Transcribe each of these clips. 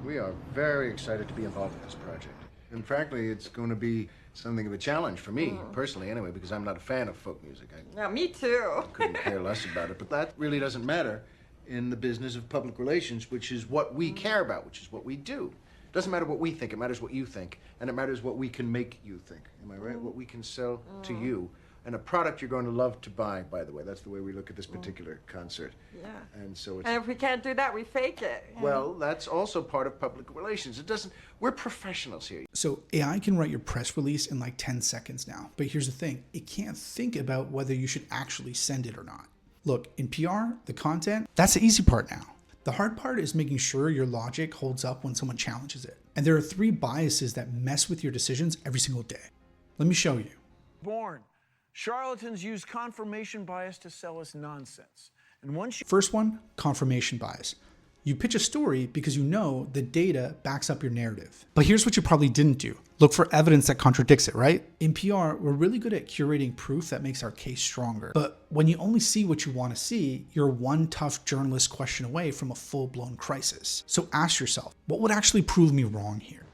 We are very excited to be involved in this project. And frankly, it's going to be something of a challenge for me, personally anyway, because I'm not a fan of folk music. Yeah, me too. Couldn't care less about it, but that really doesn't matter in the business of public relations, which is what we care about, which is what we do. It doesn't matter what we think, it matters what you think, and it matters what we can make you think. Am I right? What we can sell to you. And a product you're going to love to buy, by the way. That's the way we look at this particular concert. Yeah. And so it's... And if we can't do that, we fake it. Well, that's also part of public relations. It doesn't... We're professionals here. So AI can write your press release in like 10 seconds now. But here's the thing. It can't think about whether you should actually send it or not. Look, in PR, the content, that's the easy part now. The hard part is making sure your logic holds up when someone challenges it. And there are 3 biases that mess with your decisions every single day. Let me show you. Born. Charlatans use confirmation bias to sell us nonsense. And once you... First one, confirmation bias. You pitch a story because you know the data backs up your narrative. But here's what you probably didn't do. Look for evidence that contradicts it, right? In PR, we're really good at curating proof that makes our case stronger. But when you only see what you want to see, you're one tough journalist question away from a full-blown crisis. So ask yourself, what would actually prove me wrong here?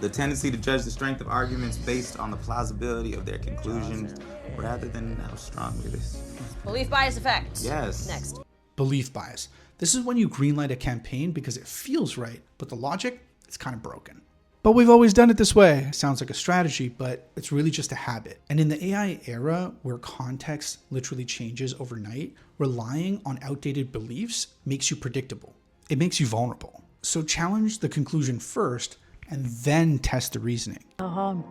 The tendency to judge the strength of arguments based on the plausibility of their conclusions rather than how strong it is. Belief bias effect. Yes. Next. Belief bias. This is when you greenlight a campaign because it feels right, but the logic is kind of broken. But we've always done it this way. Sounds like a strategy, but it's really just a habit. And in the AI era, where context literally changes overnight, relying on outdated beliefs makes you predictable. It makes you vulnerable. So challenge the conclusion first and then test the reasoning. Go home.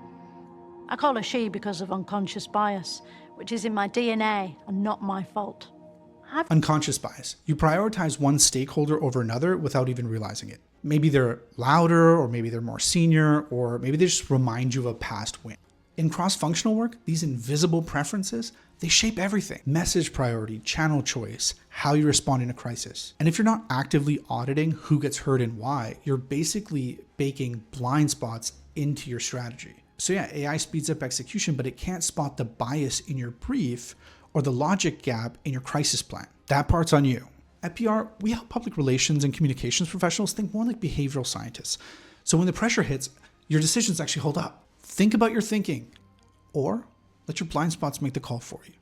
I call her she because of unconscious bias, which is in my DNA and not my fault. Unconscious bias. You prioritize one stakeholder over another without even realizing it. Maybe they're louder, or maybe they're more senior, or maybe they just remind you of a past win. In cross-functional work, these invisible preferences, they shape everything. Message priority, channel choice, how you respond in a crisis. And if you're not actively auditing who gets heard and why, you're basically baking blind spots into your strategy. So yeah, AI speeds up execution, but it can't spot the bias in your brief or the logic gap in your crisis plan. That part's on you. At PR, we help public relations and communications professionals think more like behavioral scientists. So when the pressure hits, your decisions actually hold up. Think about your thinking, or let your blind spots make the call for you.